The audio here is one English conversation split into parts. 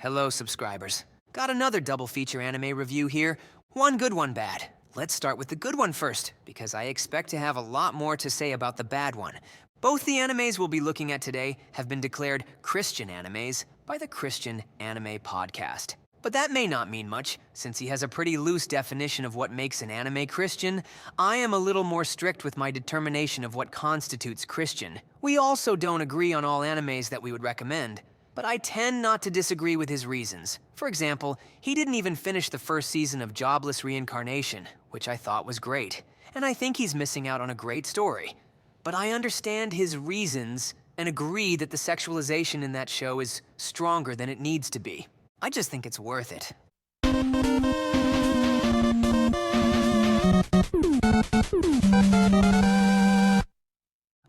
Hello, subscribers. Got another double feature anime review here. One good, one bad. Let's start with the good one first, because I expect to have a lot more to say about the bad one. Both the animes we'll be looking at today have been declared Christian animes by the Christian Anime Podcast. But that may not mean much, since he has a pretty loose definition of what makes an anime Christian. I am a little more strict with my determination of what constitutes Christian. We also don't agree on all animes that we would recommend, but I tend not to disagree with his reasons. For example, he didn't even finish the first season of Jobless Reincarnation, which I thought was great, and I think he's missing out on a great story. But I understand his reasons and agree that the sexualization in that show is stronger than it needs to be. I just think it's worth it.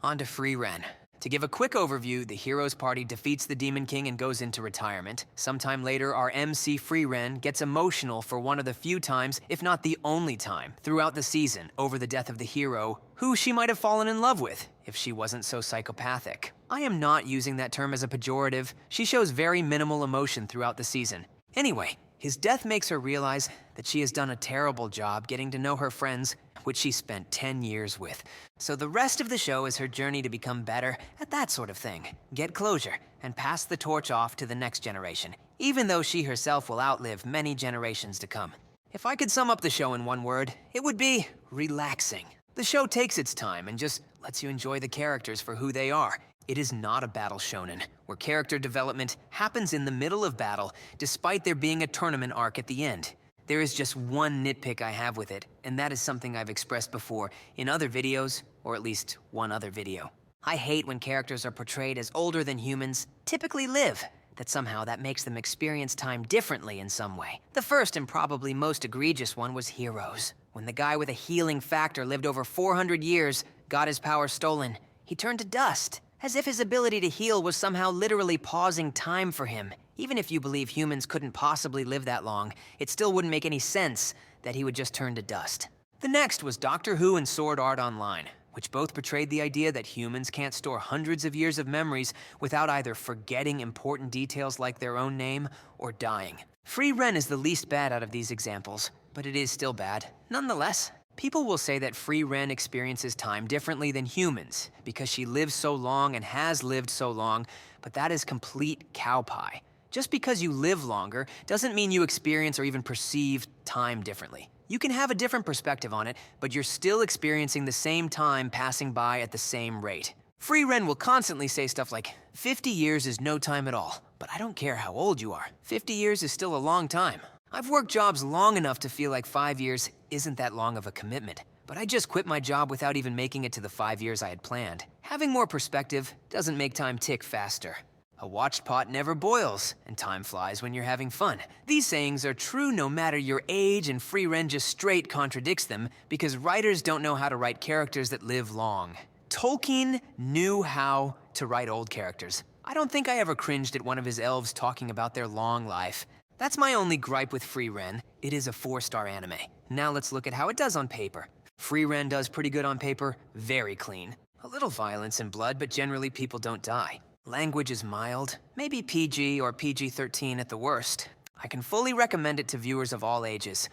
On to Frieren. To give a quick overview, the hero's party defeats the Demon King and goes into retirement. Sometime later, our MC Frieren gets emotional for one of the few times, if not the only time, throughout the season over the death of the hero, who she might have fallen in love with if she wasn't so psychopathic. I am not using that term as a pejorative. She shows very minimal emotion throughout the season. Anyway, his death makes her realize that she has done a terrible job getting to know her friends, which she spent 10 years with. So the rest of the show is her journey to become better at that sort of thing, get closure, and pass the torch off to the next generation, even though she herself will outlive many generations to come. If I could sum up the show in one word, it would be relaxing. The show takes its time and just lets you enjoy the characters for who they are. It is not a battle shonen, where character development happens in the middle of battle, despite there being a tournament arc at the end. There is just one nitpick I have with it, and that is something I've expressed before in other videos, or at least one other video. I hate when characters are portrayed as older than humans typically live, that somehow that makes them experience time differently in some way. The first and probably most egregious one was Heroes. When the guy with a healing factor lived over 400 years, got his power stolen, he turned to dust, as if his ability to heal was somehow literally pausing time for him. Even if you believe humans couldn't possibly live that long, it still wouldn't make any sense that he would just turn to dust. The next was Doctor Who and Sword Art Online, which both portrayed the idea that humans can't store hundreds of years of memories without either forgetting important details like their own name or dying. Frieren is the least bad out of these examples, but it is still bad. Nonetheless, people will say that Frieren experiences time differently than humans because she lives so long and has lived so long, but that is complete cow pie. Just because you live longer doesn't mean you experience or even perceive time differently. You can have a different perspective on it, but you're still experiencing the same time passing by at the same rate. Frieren will constantly say stuff like, 50 years is no time at all, but I don't care how old you are. 50 years is still a long time. I've worked jobs long enough to feel like 5 years isn't that long of a commitment, but I just quit my job without even making it to the 5 years I had planned. Having more perspective doesn't make time tick faster. A watched pot never boils, and time flies when you're having fun. These sayings are true no matter your age, and Frieren just straight contradicts them because writers don't know how to write characters that live long. Tolkien knew how to write old characters. I don't think I ever cringed at one of his elves talking about their long life. That's my only gripe with Frieren. It is a 4-star anime. Now let's look at how it does on paper. Frieren does pretty good on paper, very clean. A little violence and blood, but generally people don't die. Language is mild, maybe PG or PG-13 at the worst. I can fully recommend it to viewers of all ages.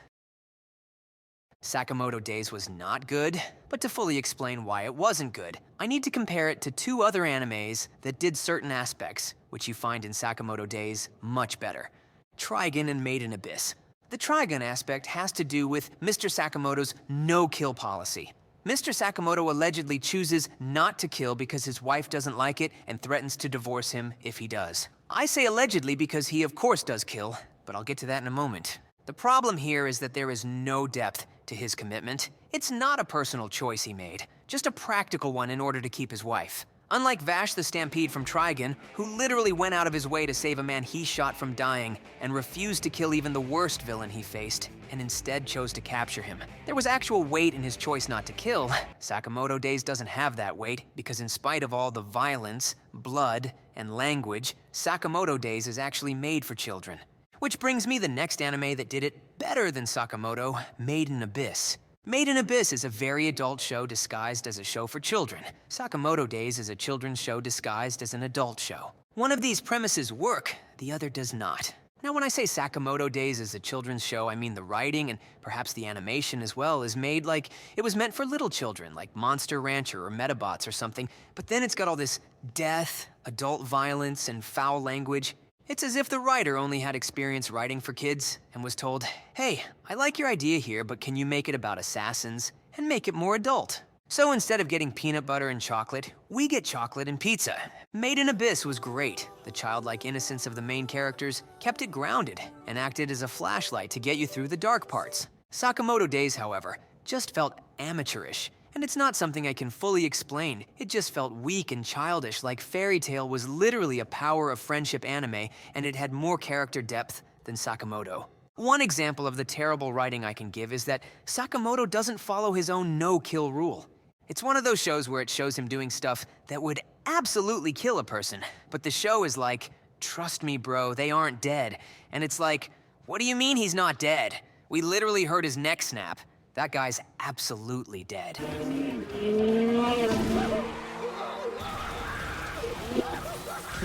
Sakamoto Days was not good, but to fully explain why it wasn't good, I need to compare it to 2 other animes that did certain aspects, which you find in Sakamoto Days much better. Trigun and Made in Abyss. The Trigun aspect has to do with Mr. Sakamoto's no-kill policy. Mr. Sakamoto allegedly chooses not to kill because his wife doesn't like it and threatens to divorce him if he does. I say allegedly because he of course does kill, but I'll get to that in a moment. The problem here is that there is no depth to his commitment. It's not a personal choice he made, just a practical one in order to keep his wife. Unlike Vash the Stampede from Trigun, who literally went out of his way to save a man he shot from dying and refused to kill even the worst villain he faced, and instead chose to capture him. There was actual weight in his choice not to kill. Sakamoto Days doesn't have that weight because in spite of all the violence, blood, and language, Sakamoto Days is actually made for children. Which brings me the next anime that did it better than Sakamoto, Made in Abyss. Made in Abyss is a very adult show disguised as a show for children. Sakamoto Days is a children's show disguised as an adult show. One of these premises work, the other does not. Now, when I say Sakamoto Days is a children's show, I mean the writing and perhaps the animation as well is made like it was meant for little children, like Monster Rancher or Metabots or something, but then it's got all this death, adult violence, and foul language. It's as if the writer only had experience writing for kids and was told, hey, I like your idea here, but can you make it about assassins and make it more adult? So instead of getting peanut butter and chocolate, we get chocolate and pizza. Made in Abyss was great. The childlike innocence of the main characters kept it grounded and acted as a flashlight to get you through the dark parts. Sakamoto Days, however, just felt amateurish, and it's not something I can fully explain. It just felt weak and childish, like Fairy Tail was literally a power of friendship anime, and it had more character depth than Sakamoto. One example of the terrible writing I can give is that Sakamoto doesn't follow his own no-kill rule. It's one of those shows where it shows him doing stuff that would absolutely kill a person, but the show is like, trust me bro, they aren't dead. And it's like, what do you mean he's not dead? We literally heard his neck snap. That guy's absolutely dead.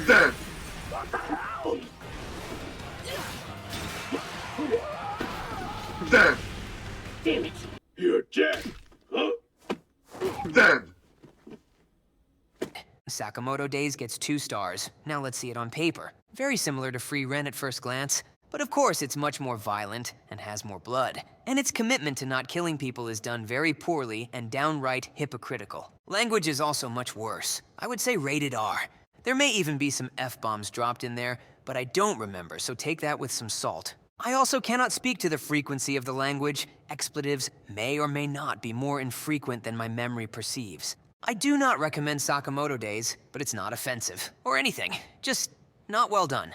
Dead! Dead! Damn it! You're dead! Huh? Dead! Sakamoto Days gets 2 stars. Now let's see it on paper. Very similar to Frieren at first glance, but of course it's much more violent and has more blood. And its commitment to not killing people is done very poorly and downright hypocritical. Language is also much worse. I would say rated R. There may even be some F-bombs dropped in there, but I don't remember, so take that with some salt. I also cannot speak to the frequency of the language. Expletives may or may not be more infrequent than my memory perceives. I do not recommend Sakamoto Days, but it's not offensive or anything. Just not well done.